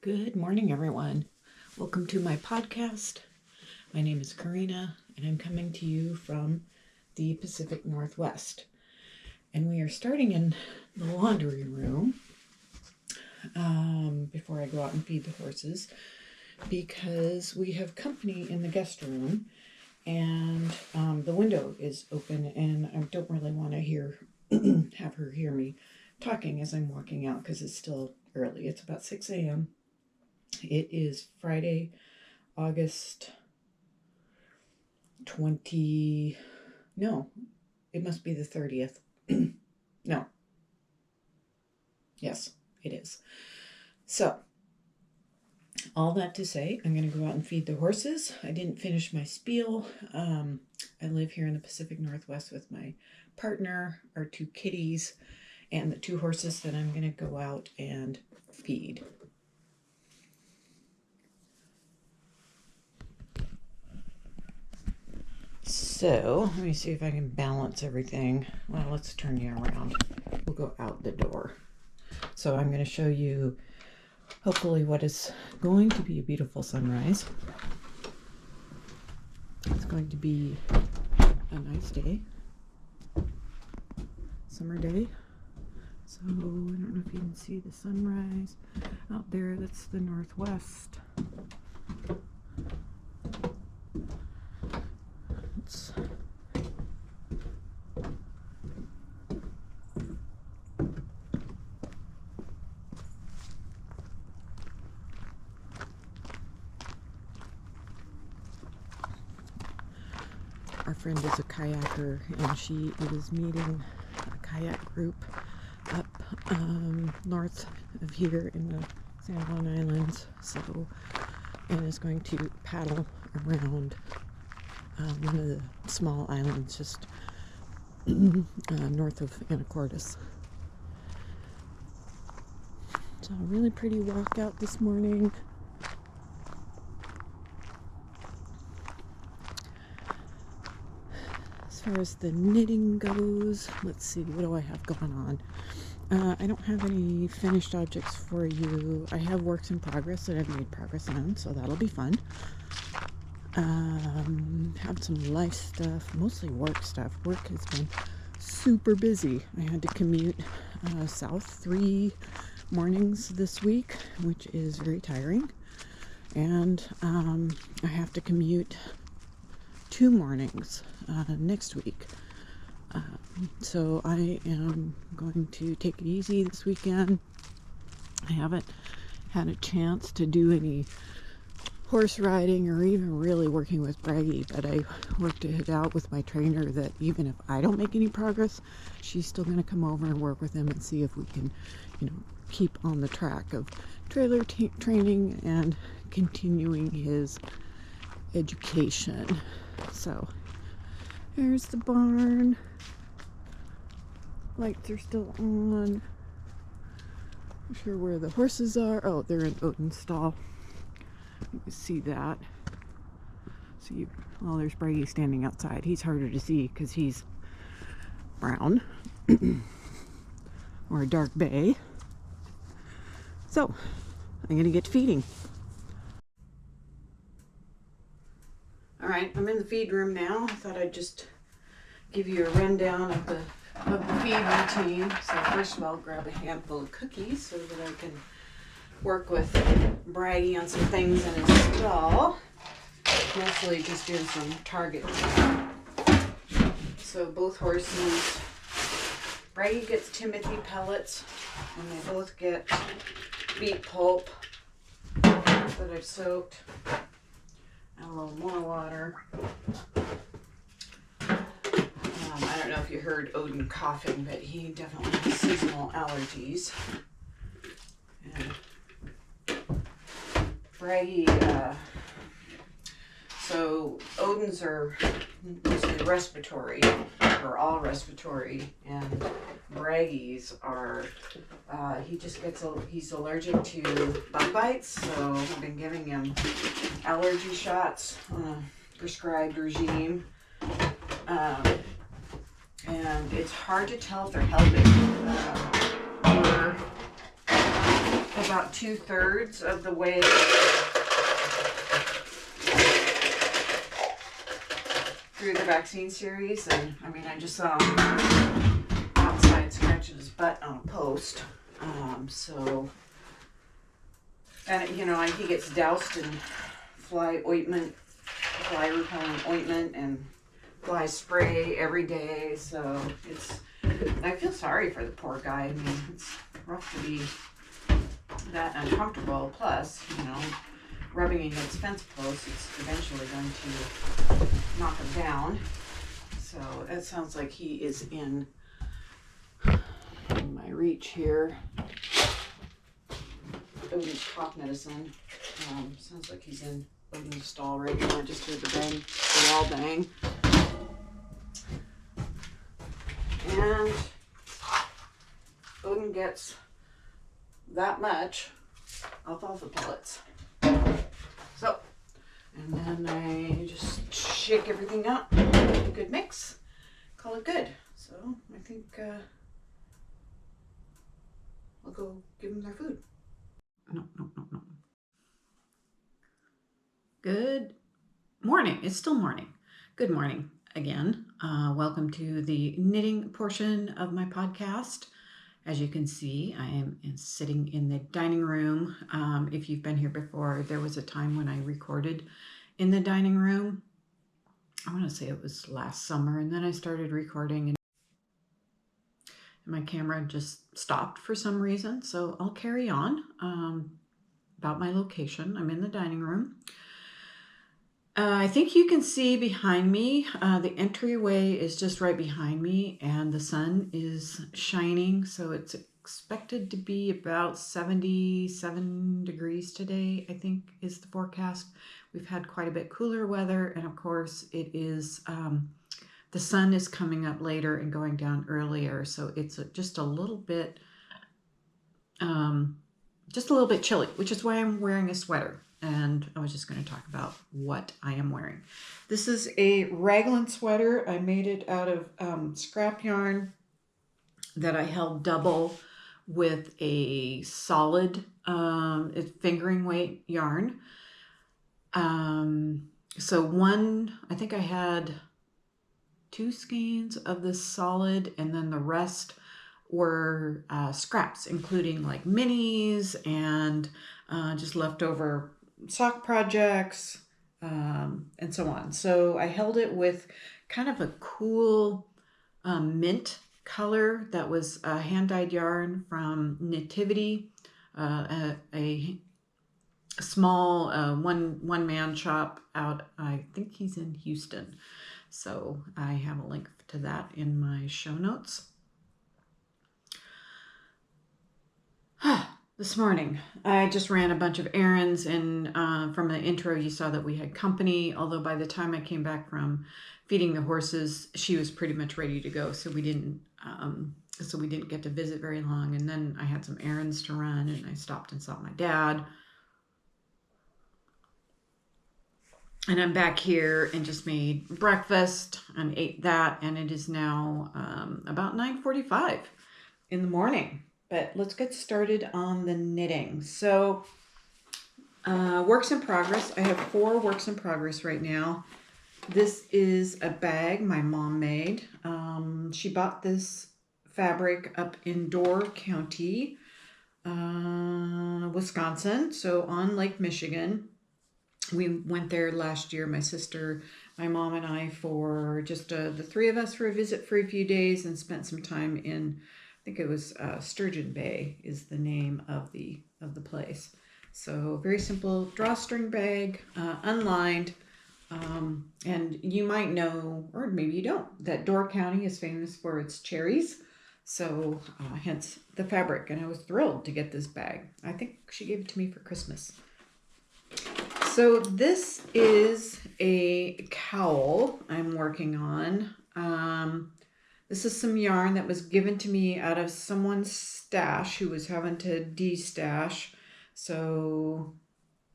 Good morning, everyone. Welcome to my podcast. My name is Corrinala, and I'm coming to you from the Pacific Northwest. And we are starting in the laundry room before I go out and feed the horses, because we have company in the guest room, and the window is open, and I don't really want to have her hear me talking as I'm walking out, because it's still early. It's about 6 a.m. It is Friday, August 20, no, it must be the 30th. No. Yes, it is. So, all that to say, I'm going to go out and feed the horses. I didn't finish my spiel. I live here in the Pacific Northwest with my partner, our 2 kitties, and the 2 horses that I'm going to go out and feed. So, let me see if I can balance everything. Well, let's turn you around. We'll go out the door. So I'm going to show you, hopefully, what is going to be a beautiful sunrise. It's going to be a nice day. Summer day. So, I don't know if you can see the sunrise out there. That's the northwest. Our friend is a kayaker, and she is meeting a kayak group up north of here in the San Juan Islands. So, and is going to paddle around one of the small islands just north of Anacortes. So, a really pretty walk out this morning. As far as the knitting goes, let's see, what do I have going on? I don't have any finished objects for you. I have works in progress that I've made progress on, so that'll be fun. Have some life stuff, mostly work stuff. Work has been super busy. I had to commute south 3 mornings this week, which is very tiring. And I have to commute 2 mornings next week. So I am going to take it easy this weekend. I haven't had a chance to do any horse riding or even really working with Bragi, but I worked it out with my trainer that even if I don't make any progress, she's still going to come over and work with him and see if we can, keep on the track of trailer training and continuing his education. So, here's the barn. Lights are still on. Not sure where the horses are. Oh, they're in Odin's stall. You can see that. Well, there's Bragi standing outside. He's harder to see because he's brown or a dark bay. So, I'm going to get to feeding. All right, I'm in the feed room now. I thought I'd just give you a rundown of the feed routine. So first of all, grab a handful of cookies so that I can work with Bragi on some things in his stall. Mostly just doing some target. So both horses, Bragi gets Timothy pellets, and they both get beet pulp that I've soaked. Add a little more water. I don't know if you heard Odin coughing, but he definitely has seasonal allergies. And Bragi, so Odin's are mostly respiratory, or all respiratory, and Bragi's are, he's allergic to bug bites, so I've been giving him allergy shots on a prescribed regime. And it's hard to tell if they're helping. about 2/3 of the way through the vaccine series, and I mean, I just saw him outside scratching his butt on a post. So, and you know, he gets doused in fly repellent ointment and fly spray every day. So I feel sorry for the poor guy. I mean, it's rough to be that uncomfortable. Plus, you know, rubbing against fence posts, it's eventually going to knock him down. So it sounds like he is in my reach here. Odin's cough medicine. Sounds like he's in Odin's stall right now. I just heard the wall bang. And Odin gets that much alfalfa pellets. So, and then I just shake everything up, a good mix, call it good. So I think I'll go give them their food. No. Good morning. It's still morning. Good morning again. Welcome to the knitting portion of my podcast. As you can see, I am sitting in the dining room. If you've been here before, there was a time when I recorded in the dining room. I want to say it was last summer, and then I started recording and my camera just stopped for some reason. So I'll carry on about my location. I'm in the dining room. I think you can see behind me, the entryway is just right behind me and the sun is shining. So it's expected to be about 77 degrees today, I think is the forecast. We've had quite a bit cooler weather. And of course it is, the sun is coming up later and going down earlier. So it's just a little bit chilly, which is why I'm wearing a sweater. And I was just going to talk about what I am wearing. This is a raglan sweater. I made it out of scrap yarn that I held double with a solid fingering weight yarn. So I think I had 2 skeins of this solid, and then the rest were scraps, including like minis and just leftover sock projects and so on. So I held it with kind of a cool mint color that was hand-dyed yarn from Nativity, a small one-man shop out, I think he's in Houston. So I have a link to that in my show notes. This morning, I just ran a bunch of errands, and from the intro, you saw that we had company, although by the time I came back from feeding the horses, she was pretty much ready to go, so we didn't get to visit very long. And then I had some errands to run, and I stopped and saw my dad. And I'm back here and just made breakfast and ate that, and it is now about 9:45 in the morning. But let's get started on the knitting. So works in progress. I have 4 works in progress right now. This is a bag my mom made. She bought this fabric up in Door County, Wisconsin, so on Lake Michigan. We went there last year, my sister, my mom, and I, for just the 3 of us for a visit for a few days, and spent some time in, I think it was Sturgeon Bay is the name of the place. So very simple drawstring bag, unlined. And you might know, or maybe you don't, that Door County is famous for its cherries. So hence the fabric. And I was thrilled to get this bag. I think she gave it to me for Christmas. So this is a cowl I'm working on. This is some yarn that was given to me out of someone's stash who was having to de-stash. So,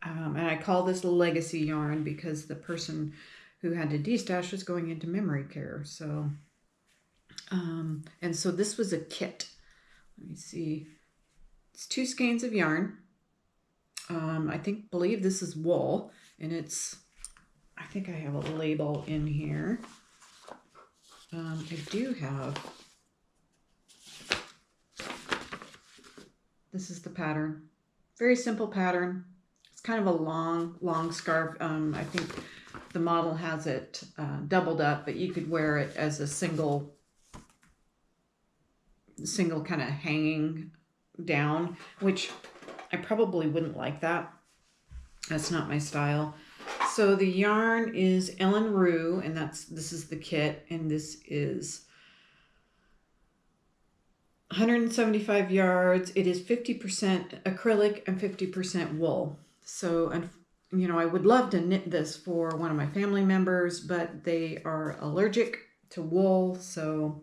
and I call this legacy yarn because the person who had to de-stash was going into memory care. So, and so this was a kit. Let me see. It's 2 skeins of yarn. Believe this is wool, and I think I have a label in here. I do have, this is the pattern. Very simple pattern. It's kind of a long scarf. I think the model has it doubled up, but you could wear it as a single kind of hanging down, which I probably wouldn't like that. That's not my style. So the yarn is Ellen Rue, and this is the kit, and this is 175 yards. It is 50% acrylic and 50% wool. So, I would love to knit this for one of my family members, but they are allergic to wool, so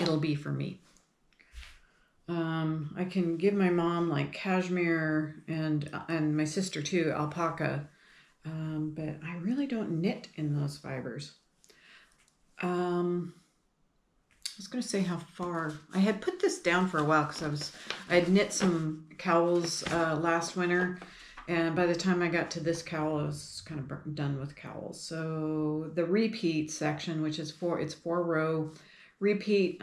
it'll be for me. I can give my mom like cashmere and my sister too, alpaca, but I really don't knit in those fibers. I was going to say how far. I had put this down for a while because I had knit some cowls last winter, and by the time I got to this cowl, I was kind of done with cowls. So the repeat section, which is 4-row repeat,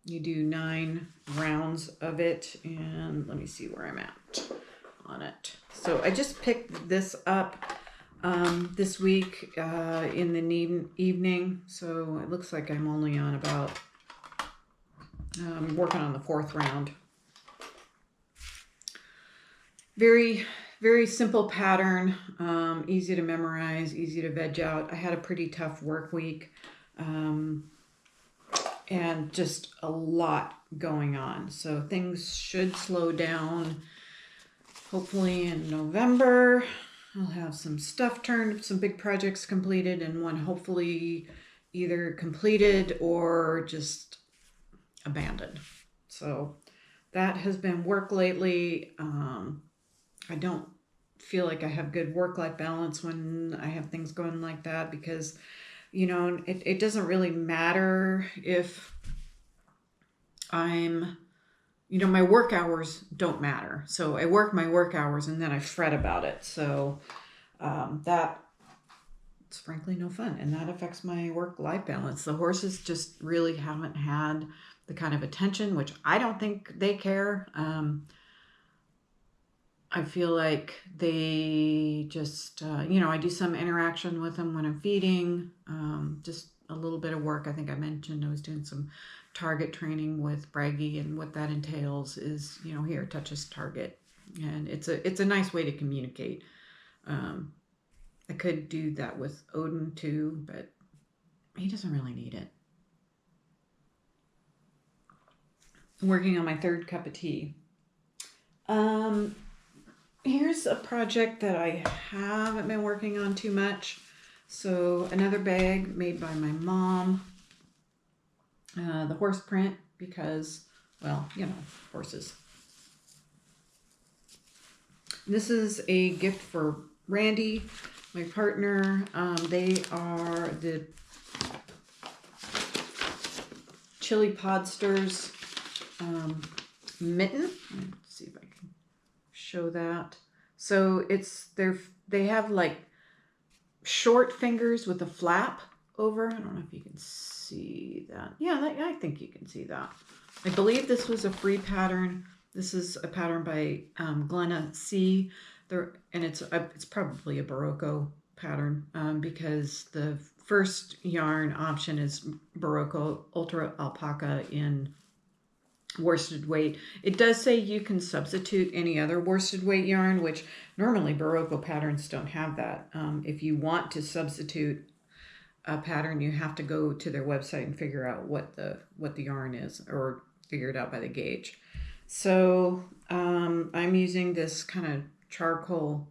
you do 9 rounds of it, and let me see where I'm at on it. So I just picked this up this week in the evening, so it looks like I'm only on about working on the 4th round. Very, very simple pattern, easy to memorize, easy to veg out. I had a pretty tough work week, and just a lot going on. So things should slow down. Hopefully in November, I'll have some stuff turned, some big projects completed, and one hopefully either completed or just abandoned. So that has been work lately. I don't feel like I have good work-life balance when I have things going like that, because it doesn't really matter if my work hours don't matter. So I work my work hours and then I fret about it. So that's frankly no fun. And that affects my work-life balance. The horses just really haven't had the kind of attention, which I don't think they care. I feel like they just, I do some interaction with them when I'm feeding, just a little bit of work. I think I mentioned I was doing some target training with Bragi, and what that entails is, here, touch this target. And it's a nice way to communicate. I could do that with Odin too, but he doesn't really need it. I'm working on my 3rd cup of tea. Here's a project that I haven't been working on too much. So another bag made by my mom. The horse print, because, horses. This is a gift for Randy, my partner. They are the Chili Podsters mitten. Let's see if I can show that. So they have like short fingers with a flap over. I don't know if you can see that. Yeah, I think you can see that. I believe this was a free pattern. This is a pattern by Glenna C. And it's probably a Barocco pattern, because the first yarn option is Barocco Ultra Alpaca in worsted weight. It does say you can substitute any other worsted weight yarn, which normally Barocco patterns don't have that. If you want to substitute a pattern, you have to go to their website and figure out what the yarn is, or figure it out by the gauge. So I'm using this kind of charcoal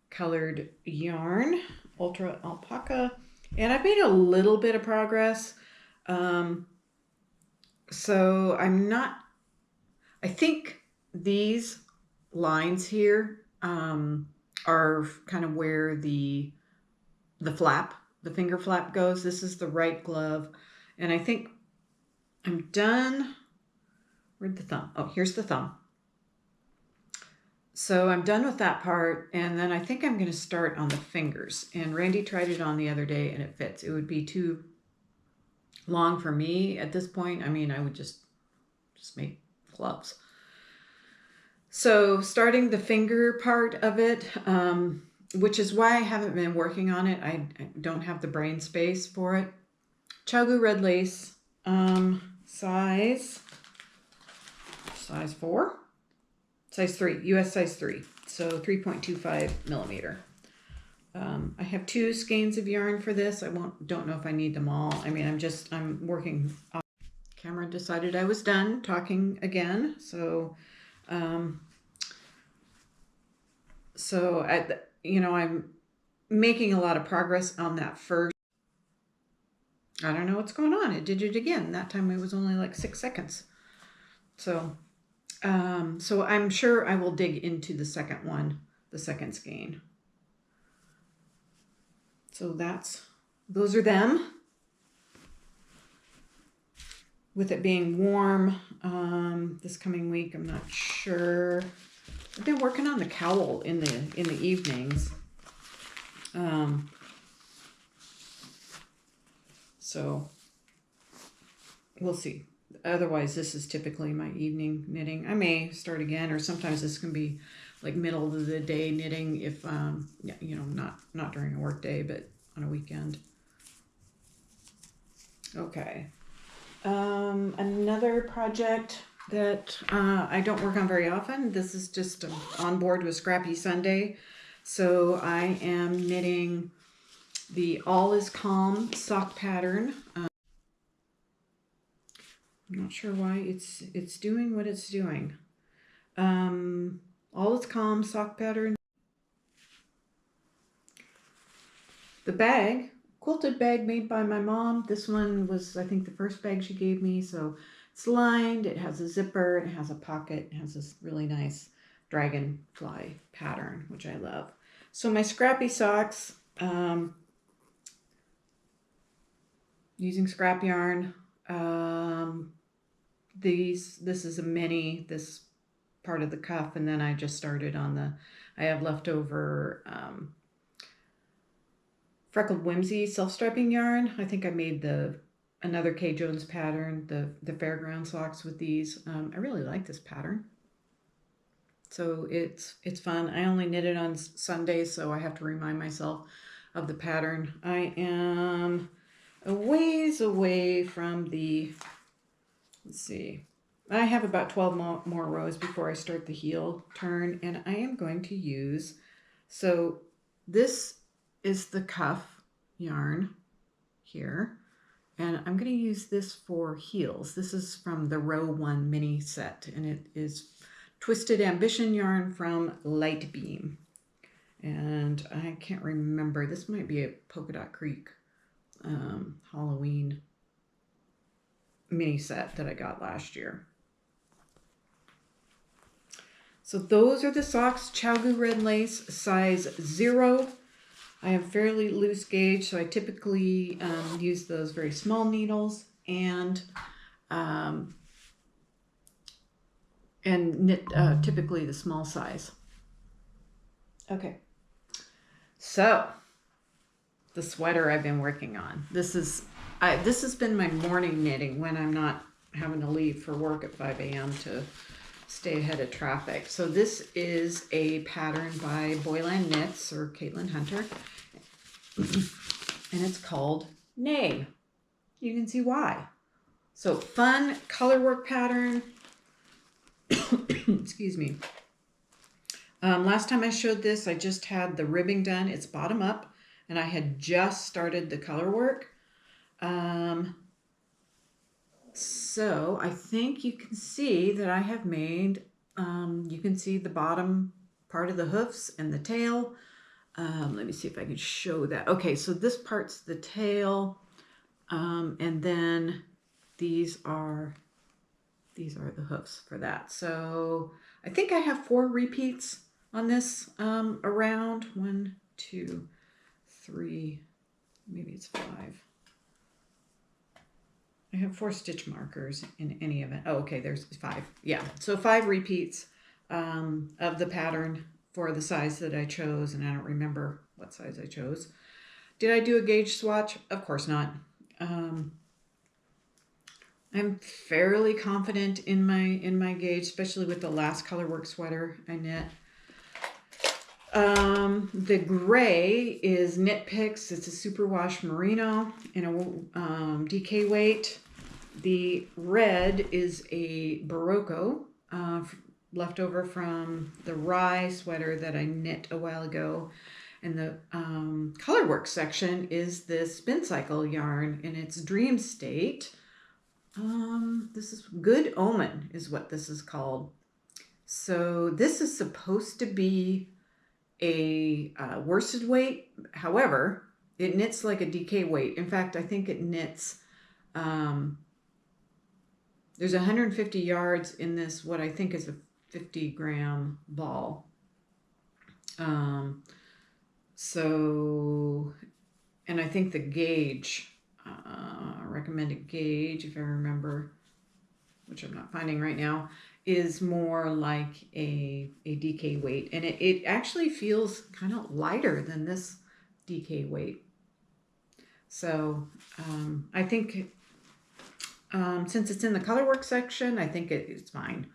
colored yarn, Ultra Alpaca, and I've made a little bit of progress. So I think these lines here are kind of where the flap, the finger flap goes. This is the right glove. And I think I'm done. Where'd the thumb? Oh, here's the thumb. So I'm done with that part, and then I think I'm going to start on the fingers. And Randy tried it on the other day, and it fits. It would be too long for me at this point. I mean, I would just make gloves. So starting the finger part of it, which is why I haven't been working on it. I don't have the brain space for it. Chogu red lace, size 4, size 3, US size 3, so 3.25 millimeter. I have 2 skeins of yarn for this. Don't know if I need them all. I mean, I'm working. Camera decided I was done talking again, so I'm making a lot of progress on that first. I don't know what's going on. It did it again. That time it was only like 6 seconds. So I'm sure I will dig into the second one, the second skein. So those are them. With it being warm this coming week, I'm not sure. I've been working on the cowl in the evenings. So we'll see. Otherwise, this is typically my evening knitting. I may start again, or sometimes this can be like middle of the day knitting if, not during a work day, but on a weekend. Okay. Another project that I don't work on very often. This is just on board with Scrappy Sunday. So I am knitting the All Is Calm sock pattern. I'm not sure why it's doing what it's doing. All Is Calm sock pattern. The bag, quilted bag made by my mom. This one was, I think, the first bag she gave me. So it's lined, it has a zipper, it has a pocket, it has this really nice dragonfly pattern, which I love. So my Scrappy socks, using scrap yarn. This is a mini, this part of the cuff, and then I just started on I have leftover Freckled Whimsey self-striping yarn. I think I made another K. Jones pattern, the fairground socks with these. I really like this pattern. So it's fun. I only knit it on Sundays, so I have to remind myself of the pattern. I am a ways away from let's see. I have about 12 more rows before I start the heel turn, and I am going to use, so this is the cuff yarn here, and I'm going to use this for heels. This is from the row 1 mini set, and it is Twisted Ambition yarn from Light Beam, and I can't remember, this might be a Polka Dot Creek Halloween mini set that I got last year. So those are the socks, Chogu red lace, size 0. I have fairly loose gauge, so I typically use those very small needles and knit typically the small size. Okay, so the sweater I've been working on. This has been my morning knitting when I'm not having to leave for work at 5 a.m. to stay ahead of traffic. So this is a pattern by Boyland Knits, or Caitlin Hunter, and it's called Neigh. You can see why. So fun color work pattern. Excuse me. Last time I showed this, I just had the ribbing done. It's bottom up, and I had just started the color work. So I think you can see that I have made, you can see the bottom part of the hoofs and the tail. Let me see if I can show that. Okay, so this part's the tail, and then these are the hoofs for that. So I think I have 4 repeats on this around 1, 2, 3, maybe it's 5. I have 4 stitch markers in any event. Oh, okay, there's 5. Yeah, so 5 repeats. of the pattern for the size that I chose, and I don't remember what size I chose. Did I do a gauge swatch? Of course not. I'm fairly confident in my gauge, especially with the last colorwork sweater I knit. The gray is Knit Picks. It's a superwash merino in a DK weight. The red is a Barocco, left over from the rye sweater that I knit a while ago. And the colorwork section is this Spin Cycle yarn, and it's Dream State. This is Good Omen is what this is called. So this is supposed to be a worsted weight. However, it knits like a DK weight. In fact, I think it knits, there's 150 yards in this, what I think is a 50-gram ball. So, and I think the gauge, recommended gauge, if I remember, which I'm not finding right now, is more like a DK weight. And it actually feels kind of lighter than this DK weight. So I think since it's in the colorwork section, I think it's fine.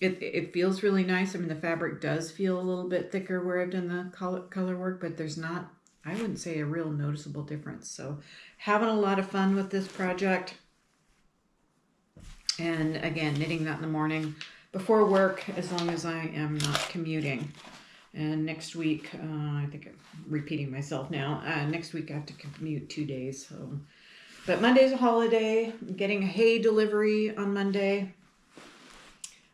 It feels really nice. I mean, the fabric does feel a little bit thicker where I've done the color work, but there's not, I wouldn't say, a real noticeable difference. So having a lot of fun with this project. And again, knitting that in the morning before work, as long as I am not commuting. And next week, I think I'm repeating myself now. Next week I have to commute 2 days. So, but Monday's a holiday. I'm getting a hay delivery on Monday.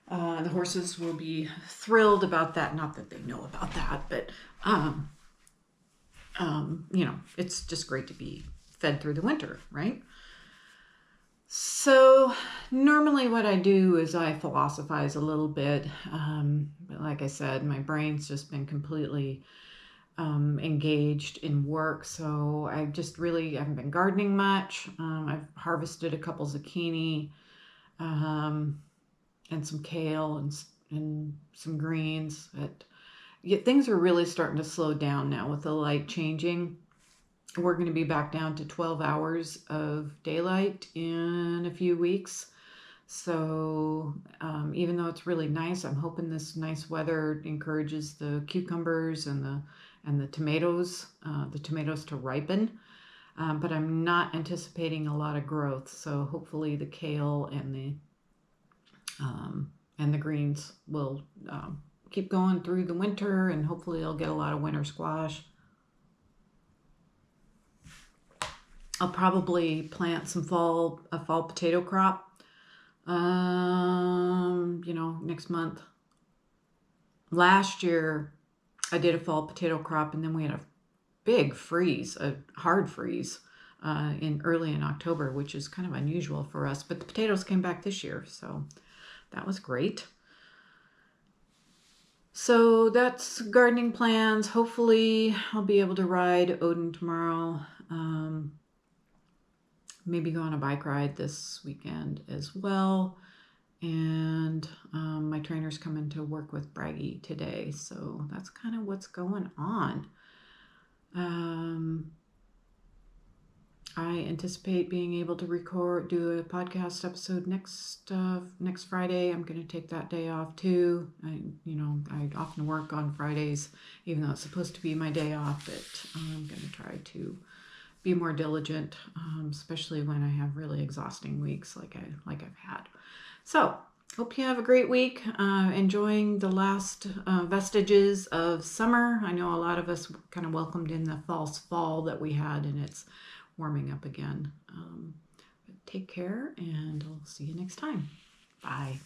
The horses will be thrilled about that. Not that they know about that, but you know, it's just great to be fed through the winter, right? So normally what I do is I philosophize a little bit. But like I said, my brain's just been completely engaged in work. So I just really haven't been gardening much. I've harvested a couple zucchini and some kale and some greens. Yet things are really starting to slow down now with the light changing. We're going to be back down to 12 hours of daylight in a few weeks. So even though it's really nice, I'm hoping this nice weather encourages the cucumbers and the tomatoes to ripen. But I'm not anticipating a lot of growth. So hopefully the kale and the greens will keep going through the winter, and hopefully I'll get a lot of winter squash. I'll probably plant a fall potato crop, you know, next month. Last year, I did a fall potato crop, and then we had a big freeze, a hard freeze, early in October, which is kind of unusual for us. But the potatoes came back this year, so that was great. So that's gardening plans. Hopefully, I'll be able to ride Odin tomorrow. Maybe go on a bike ride this weekend as well. And my trainer's coming to work with Bragi today. So that's kind of what's going on. I anticipate being able to do a podcast episode next Friday. I'm going to take that day off too. I often work on Fridays, even though it's supposed to be my day off, but I'm going to try to be more diligent, especially when I have really exhausting weeks like I've had. So hope you have a great week, enjoying the last vestiges of summer. I know a lot of us kind of welcomed in the false fall that we had, and it's warming up again. Take care, and I'll see you next time. Bye.